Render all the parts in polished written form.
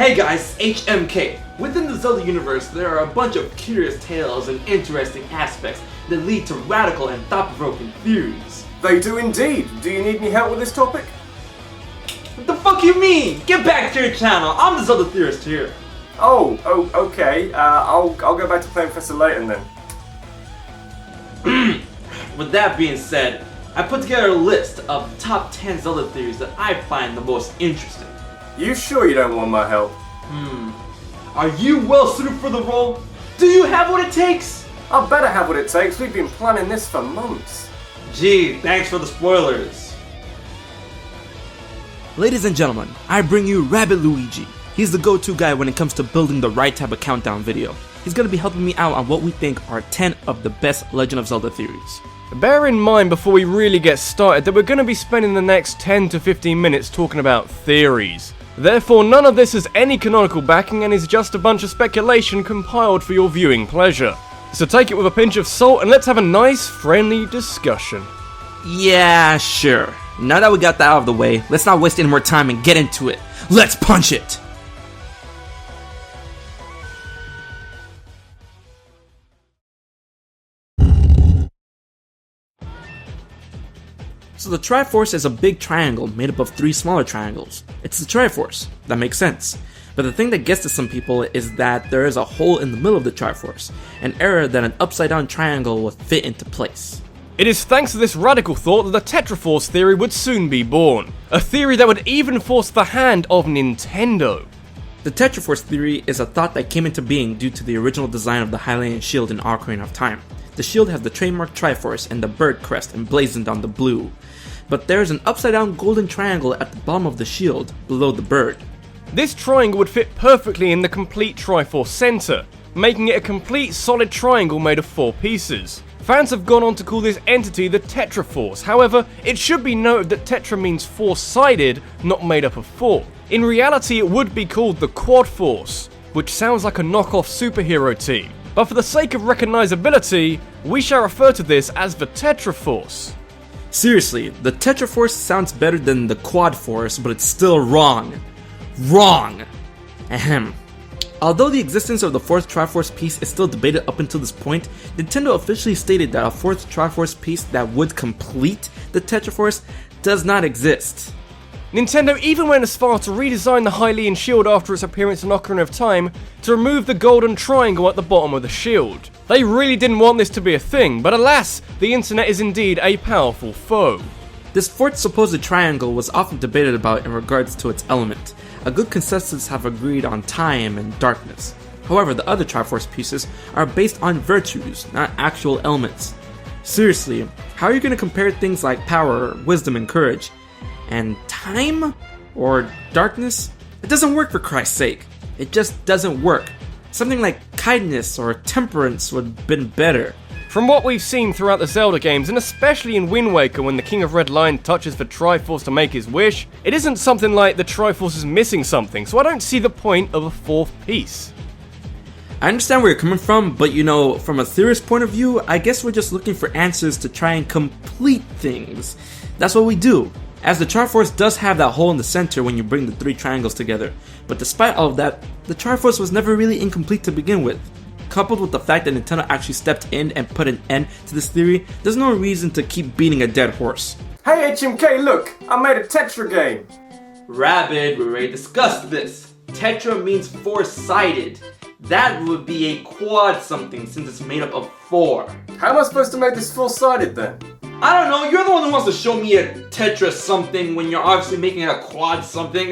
Hey guys, it's HMK. Within the Zelda universe, there are a bunch of curious tales and interesting aspects that lead to radical and thought-provoking theories. They do indeed. Do you need any help with this topic? What the fuck you mean? Get back to your channel. I'm the Zelda Theorist here. Oh, okay. I'll go back to playing Professor Layton then. With that being said, I put together a list of the top 10 Zelda theories that I find the most interesting. You sure you don't want my help? Are you well suited for the role? Do you have what it takes? I better have what it takes. We've been planning this for months. Gee, thanks for the spoilers. Ladies and gentlemen, I bring you RabbidLuigi. He's the go-to guy when it comes to building the right type of countdown video. He's gonna be helping me out on what we think are 10 of the best Legend of Zelda theories. Bear in mind before we really get started that we're going to be spending the next 10 to 15 minutes talking about theories. Therefore, none of this has any canonical backing and is just a bunch of speculation compiled for your viewing pleasure. So take it with a pinch of salt and let's have a nice, friendly discussion. Yeah, sure. Now that we got that out of the way, let's not waste any more time and get into it. Let's punch it! So the Triforce is a big triangle made up of 3 smaller triangles. It's the Triforce. That makes sense. But the thing that gets to some people is that there is a hole in the middle of the Triforce, an area that an upside down triangle would fit into place. It is thanks to this radical thought that the Tetra Force theory would soon be born. A theory that would even force the hand of Nintendo. The Tetra Force theory is a thought that came into being due to the original design of the Hylian shield in Ocarina of Time. The shield has the trademark Triforce and the bird crest emblazoned on the blue. But there's an upside down golden triangle at the bottom of the shield, below the bird. This triangle would fit perfectly in the complete Triforce center, making it a complete solid triangle made of 4 pieces. Fans have gone on to call this entity the Tetra Force, however, it should be noted that Tetra means 4-sided, not made up of 4. In reality, it would be called the Quad Force, which sounds like a knockoff superhero team. But for the sake of recognizability, we shall refer to this as the Tetra Force. Seriously, the Tetra Force sounds better than the Quad Force, but it's still wrong. Wrong! Ahem. Although the existence of the 4th Triforce piece is still debated up until this point, Nintendo officially stated that a 4th Triforce piece that would complete the Tetra Force does not exist. Nintendo even went as far to redesign the Hylian shield after its appearance in Ocarina of Time to remove the golden triangle at the bottom of the shield. They really didn't want this to be a thing, but alas, the internet is indeed a powerful foe. This 4th supposed triangle was often debated about in regards to its element. A good consensus have agreed on time and darkness. However, the other Triforce pieces are based on virtues, not actual elements. Seriously, how are you going to compare things like power, wisdom, and courage, and time? Or darkness? It doesn't work, for Christ's sake. It just doesn't work. Something like kindness or temperance would have been better. From what we've seen throughout the Zelda games, and especially in Wind Waker when the King of Red Lion touches the Triforce to make his wish, it isn't something like the Triforce is missing something, so I don't see the point of a 4th piece. I understand where you're coming from, but you know, from a theorist point of view, I guess we're just looking for answers to try and complete things. That's what we do. As the Triforce does have that hole in the center when you bring the 3 triangles together, but despite all of that, the Triforce was never really incomplete to begin with. Coupled with the fact that Nintendo actually stepped in and put an end to this theory, there's no reason to keep beating a dead horse. Hey HMK, look! I made a Tetra game! Rabbid, we already discussed this. Tetra means 4-sided. That would be a quad something since it's made up of 4. How am I supposed to make this 4-sided then? I don't know, you're the one who wants to show me a Tetra something when you're obviously making a quad something.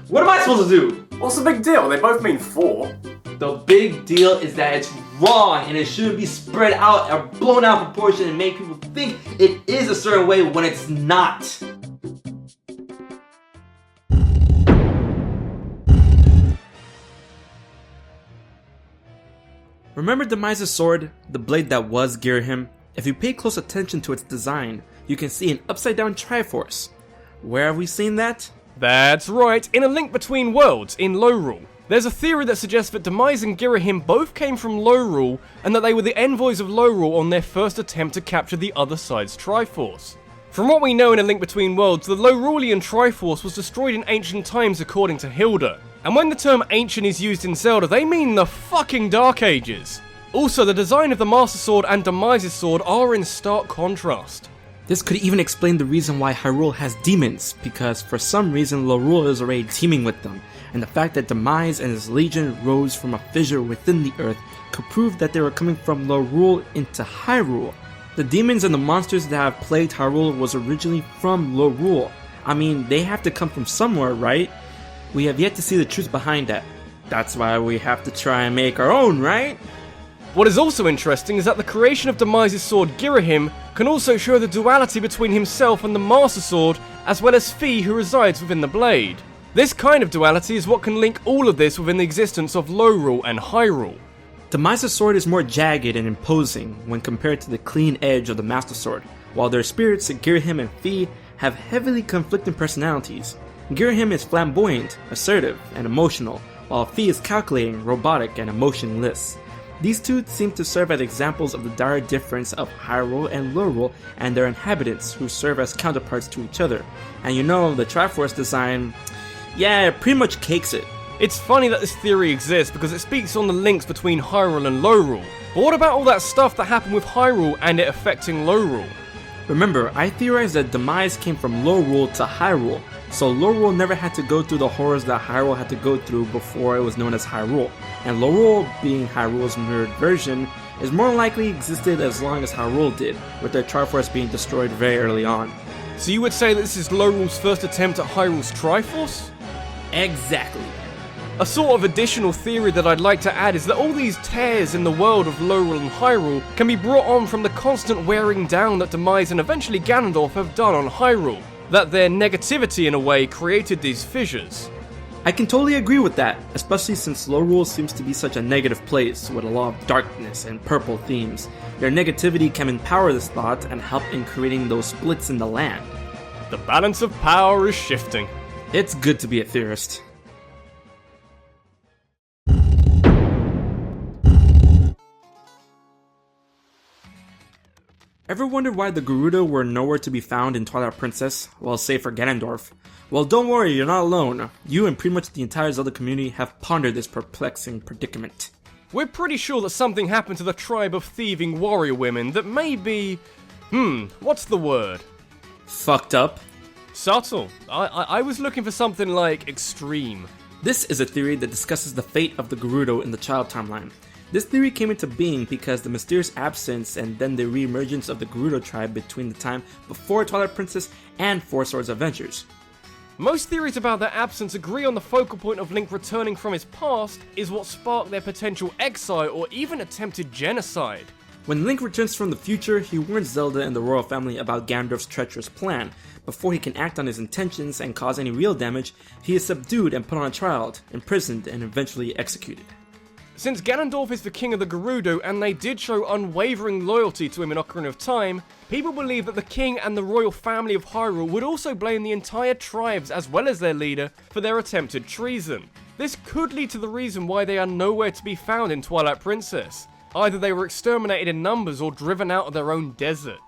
What am I supposed to do? What's the big deal? They both mean 4. The big deal is that it's wrong and it shouldn't be spread out or blown out of proportion and make people think it is a certain way when it's not. Remember Demise's sword, the blade that was Girahim? If you pay close attention to its design, you can see an upside down Triforce. Where have we seen that? That's right, in A Link Between Worlds in Lorule. There's a theory that suggests that Demise and Girahim both came from Lorule and that they were the envoys of Lorule on their first attempt to capture the other side's Triforce. From what we know in A Link Between Worlds, the Lorulean Triforce was destroyed in ancient times according to Hilda, And when the term ancient is used in Zelda, they mean the fucking Dark Ages. Also, the design of the Master Sword and Demise's sword are in stark contrast. This could even explain the reason why Hyrule has demons, because for some reason Lorule is already teaming with them, and the fact that Demise and his legion rose from a fissure within the earth could prove that they were coming from Lorule into Hyrule. The demons and the monsters that have plagued Hyrule was originally from Lorule. I mean, they have to come from somewhere, right? We have yet to see the truth behind that. That's why we have to try and make our own, right? What is also interesting is that the creation of Demise's sword Girahim can also show the duality between himself and the Master Sword, as well as Fi who resides within the blade. This kind of duality is what can link all of this within the existence of Lorule and Hyrule. Demise's sword is more jagged and imposing when compared to the clean edge of the Master Sword, while their spirits, Girahim and Fi, have heavily conflicting personalities. Girahim is flamboyant, assertive, and emotional, while Fi is calculating, robotic, and emotionless. These two seem to serve as examples of the dire difference of Hyrule and Lorule and their inhabitants, who serve as counterparts to each other. And you know, the Triforce design, yeah, it pretty much cakes it. It's funny that this theory exists because it speaks on the links between Hyrule and Lorule. But what about all that stuff that happened with Hyrule and it affecting Lorule? Remember, I theorized that Demise came from Lorule to Hyrule, so Lorule never had to go through the horrors that Hyrule had to go through before it was known as Hyrule. And Lorule, being Hyrule's mirrored version, is more likely existed as long as Hyrule did, with their Triforce being destroyed very early on. So you would say that this is Lorule's first attempt at Hyrule's Triforce? Exactly. A sort of additional theory that I'd like to add is that all these tears in the world of Lorule and Hyrule can be brought on from the constant wearing down that Demise and eventually Ganondorf have done on Hyrule. That their negativity in a way created these fissures. I can totally agree with that, especially since Lorule seems to be such a negative place with a lot of darkness and purple themes. Their negativity can empower this thought and help in creating those splits in the land. The balance of power is shifting. It's good to be a theorist. Ever wondered why the Gerudo were nowhere to be found in Twilight Princess? Well, save for Ganondorf. Well, don't worry, you're not alone. You and pretty much the entire Zelda community have pondered this perplexing predicament. We're pretty sure that something happened to the tribe of thieving warrior women that may be... what's the word? Fucked up? Subtle. I was looking for something like extreme. This is a theory that discusses the fate of the Gerudo in the child timeline. This theory came into being because the mysterious absence and then the re-emergence of the Gerudo tribe between the time before Twilight Princess and Four Swords Adventures. Most theories about their absence agree on the focal point of Link returning from his past is what sparked their potential exile or even attempted genocide. When Link returns from the future, he warns Zelda and the royal family about Ganondorf's treacherous plan. Before he can act on his intentions and cause any real damage, he is subdued and put on trial, imprisoned, and eventually executed. Since Ganondorf is the king of the Gerudo and they did show unwavering loyalty to him in Ocarina of Time, people believe that the king and the royal family of Hyrule would also blame the entire tribes as well as their leader for their attempted treason. This could lead to the reason why they are nowhere to be found in Twilight Princess. Either they were exterminated in numbers or driven out of their own desert.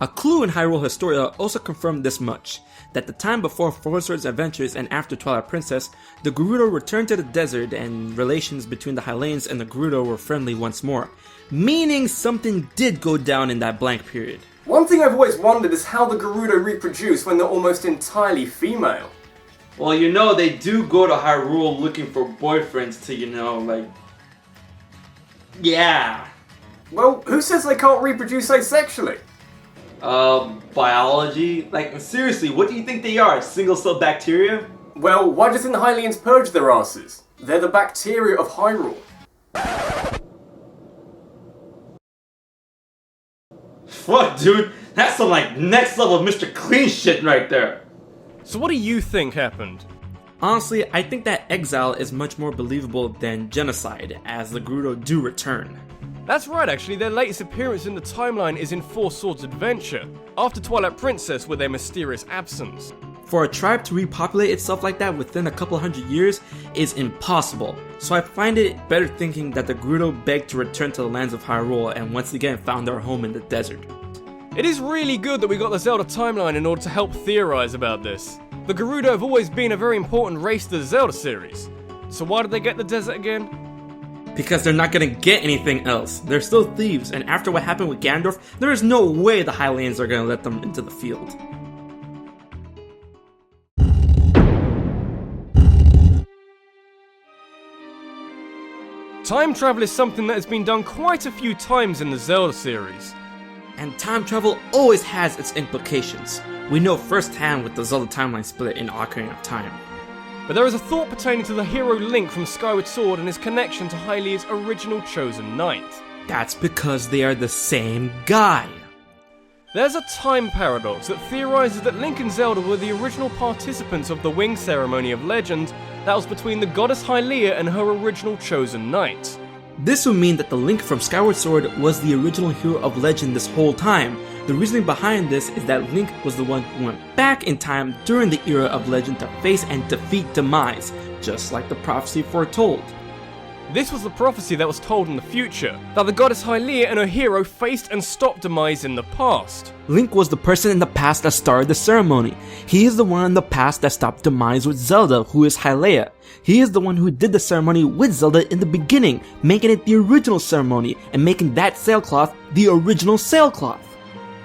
A clue in Hyrule Historia also confirmed this much, that the time before Four Swords Adventures and after Twilight Princess, the Gerudo returned to the desert and relations between the Hylians and the Gerudo were friendly once more, meaning something did go down in that blank period. One thing I've always wondered is how the Gerudo reproduce when they're almost entirely female. Well, you know, they do go to Hyrule looking for boyfriends to, you know, like... Yeah. Well, who says they can't reproduce asexually? Biology? Like, seriously, what do you think they are? Single-cell bacteria? Well, why doesn't the Hylians purge their asses? They're the bacteria of Hyrule. Fuck, dude. That's some, like, next level Mr. Clean shit right there. So what do you think happened? Honestly, I think that exile is much more believable than genocide, as the Gerudo do return. That's right, actually, their latest appearance in the timeline is in Four Swords Adventure, after Twilight Princess with their mysterious absence. For a tribe to repopulate itself like that within a couple hundred years is impossible, so I find it better thinking that the Gerudo begged to return to the lands of Hyrule and once again found their home in the desert. It is really good that we got the Zelda timeline in order to help theorize about this. The Gerudo have always been a very important race to the Zelda series. So why did they get the desert again? Because they're not gonna get anything else. They're still thieves, and after what happened with Ganondorf, there is no way the Hylians are gonna let them into the field. Time travel is something that has been done quite a few times in the Zelda series. And time travel always has its implications. We know firsthand with the Zelda timeline split in Ocarina of Time. But there is a thought pertaining to the hero Link from Skyward Sword and his connection to Hylia's original chosen knight. That's because they are the same guy. There's a time paradox that theorizes that Link and Zelda were the original participants of the Wing Ceremony of Legend that was between the goddess Hylia and her original chosen knight. This would mean that the Link from Skyward Sword was the original hero of Legend this whole time. The reasoning behind this is that Link was the one who went back in time during the era of Legend to face and defeat Demise, just like the prophecy foretold. This was the prophecy that was told in the future, that the goddess Hylia and her hero faced and stopped Demise in the past. Link was the person in the past that started the ceremony. He is the one in the past that stopped Demise with Zelda, who is Hylia. He is the one who did the ceremony with Zelda in the beginning, making it the original ceremony, and making that sailcloth the original sailcloth.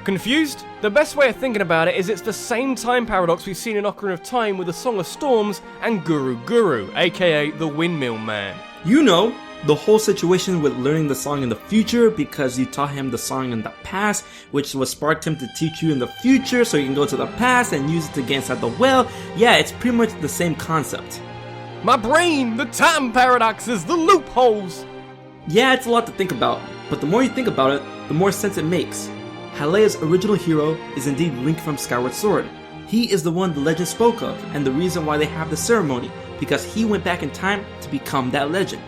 Confused? The best way of thinking about it is it's the same time paradox we've seen in Ocarina of Time with the Song of Storms and Guru, aka the Windmill Man. You know, the whole situation with learning the song in the future because you taught him the song in the past, which was sparked him to teach you in the future so you can go to the past and use it to get inside the well. Yeah, it's pretty much the same concept. My brain! The time paradoxes! The loopholes! Yeah, it's a lot to think about, but the more you think about it, the more sense it makes. Hylia's original hero is indeed Link from Skyward Sword. He is the one the legend spoke of, and the reason why they have the ceremony, because he went back in time to become that legend.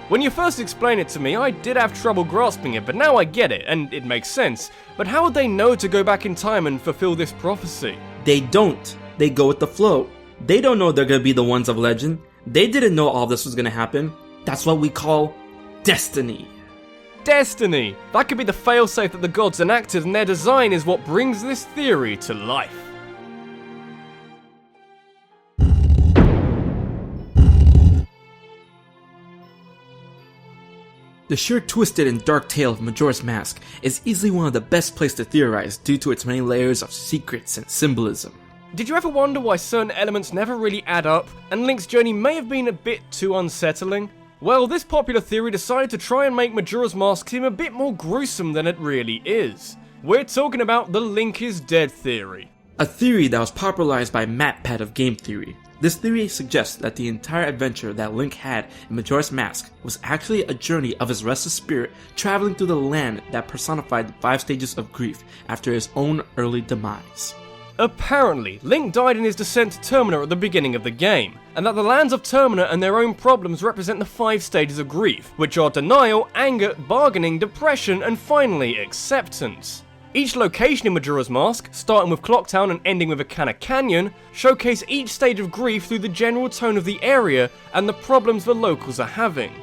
When you first explained it to me, I did have trouble grasping it, but now I get it, and it makes sense. But how would they know to go back in time and fulfill this prophecy? They don't. They go with the flow. They don't know they're gonna be the ones of legend. They didn't know all this was gonna happen. That's what we call destiny. Destiny! That could be the failsafe that the gods enacted, and their design is what brings this theory to life. The sheer twisted and dark tale of Majora's Mask is easily one of the best places to theorize due to its many layers of secrets and symbolism. Did you ever wonder why certain elements never really add up, and Link's journey may have been a bit too unsettling? Well, this popular theory decided to try and make Majora's Mask seem a bit more gruesome than it really is. We're talking about the Link is dead theory. A theory that was popularized by MatPat of Game Theory. This theory suggests that the entire adventure that Link had in Majora's Mask was actually a journey of his restless spirit traveling through the land that personified the 5 stages of grief after his own early demise. Apparently, Link died in his descent to Termina at the beginning of the game, and that the lands of Termina and their own problems represent the 5 stages of grief, which are denial, anger, bargaining, depression, and finally, acceptance. Each location in Majora's Mask, starting with Clocktown and ending with Akana Canyon, showcase each stage of grief through the general tone of the area and the problems the locals are having.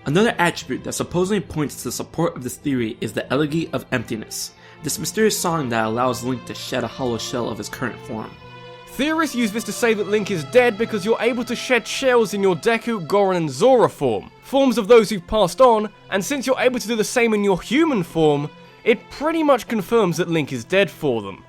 Another attribute that supposedly points to the support of this theory is the Elegy of Emptiness, this mysterious song that allows Link to shed a hollow shell of his current form. Theorists use this to say that Link is dead because you're able to shed shells in your Deku, Goron, and Zora form, forms of those who've passed on, and since you're able to do the same in your human form, it pretty much confirms that Link is dead for them.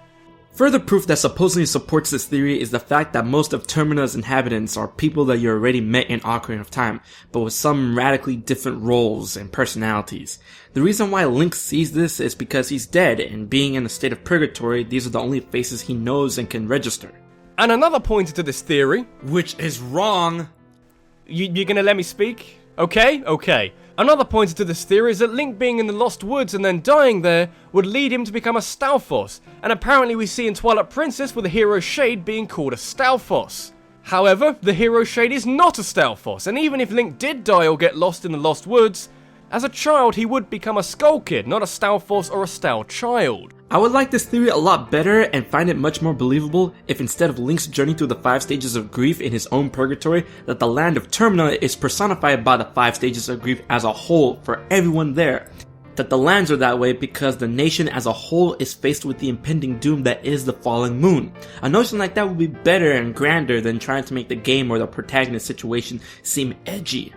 Further proof that supposedly supports this theory is the fact that most of Termina's inhabitants are people that you already met in Ocarina of Time, but with some radically different roles and personalities. The reason why Link sees this is because he's dead, and being in a state of purgatory, these are the only faces he knows and can register. And another pointer to this theory, Which is wrong. You're gonna let me speak? Okay. Another pointer to this theory is that Link being in the Lost Woods and then dying there would lead him to become a Stalfos, and apparently we see in Twilight Princess with the hero Shade being called a Stalfos. However, the hero Shade is not a Stalfos, and even if Link did die or get lost in the Lost Woods, as a child he would become a Skull Kid, not a Stalfos or a Stal Child. I would like this theory a lot better and find it much more believable if instead of Link's journey through the 5 stages of grief in his own purgatory, that the land of Termina is personified by the 5 stages of grief as a whole for everyone there. that the lands are that way because the nation as a whole is faced with the impending doom that is the falling moon. A notion like that would be better and grander than trying to make the game or the protagonist situation seem edgy.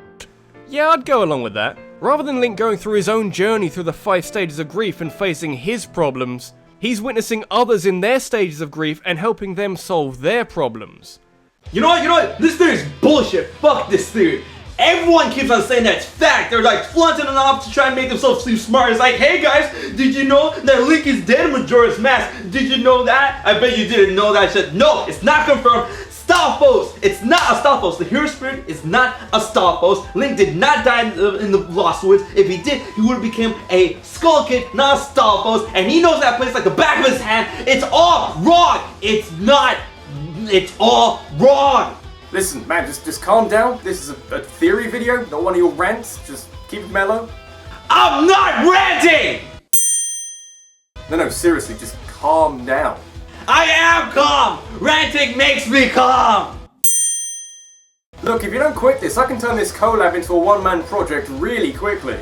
Yeah, I'd go along with that. Rather than Link going through his own journey through the 5 stages of grief and facing his problems, he's witnessing others in their stages of grief and helping them solve their problems. You know what? This theory is bullshit. Fuck this theory. Everyone keeps on saying that it's fact. They're like flaunting it off to try and make themselves seem smart. It's like, hey guys, did you know that Link is dead in Majora's Mask? Did you know that? I bet you didn't know that shit. No, it's not confirmed. Stalfos! It's not a Stalfos. The hero spirit is not a Stalfos. Link did not die in the Lost Woods. If he did, he would have become a Skull Kid, not a Stalfos. And he knows that place like the back of his hand. It's all wrong. It's not. It's all wrong. Listen, man, just calm down. This is a theory video, not one of your rants. Just keep it mellow. I'm not ranting! No, seriously, just calm down. I am calm! Ranting makes me calm! Look, if you don't quit this, I can turn this collab into a one-man project really quickly.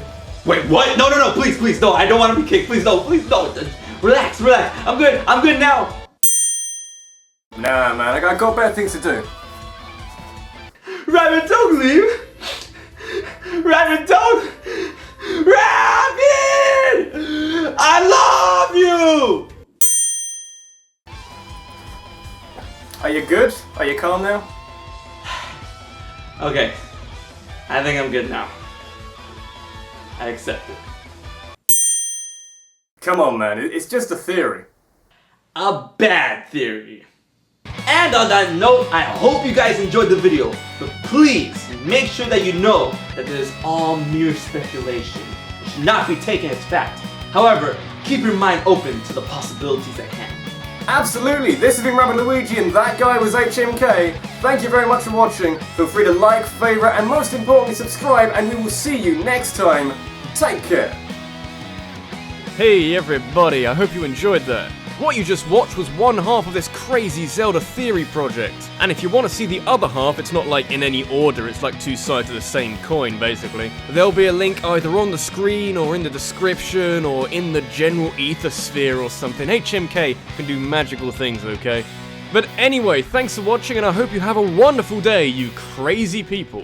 Wait, what? No, please, no, I don't want to be kicked. Please, no. Relax. I'm good now. Nah, man, I got better things to do. Rabbit, don't leave! Rabbit, don't! Rabbit! I love you! Are you good? Are you calm now? Okay. I think I'm good now. I accept it. Come on, man, it's just a theory. A bad theory. And on that note, I hope you guys enjoyed the video, but please make sure that you know that this is all mere speculation. It should not be taken as fact. However, keep your mind open to the possibilities at hand. Absolutely, this has been RabbidLuigi and that guy was HMK. Thank you very much for watching. Feel free to like, favorite, and most importantly subscribe, and we will see you next time. Take care. Hey everybody, I hope you enjoyed that. What you just watched was one half of this crazy Zelda theory project. And if you want to see the other half, it's not like in any order, it's like 2 sides of the same coin basically. There'll be a link either on the screen or in the description or in the general ethersphere or something. HMK can do magical things, okay? But anyway, thanks for watching and I hope you have a wonderful day, you crazy people.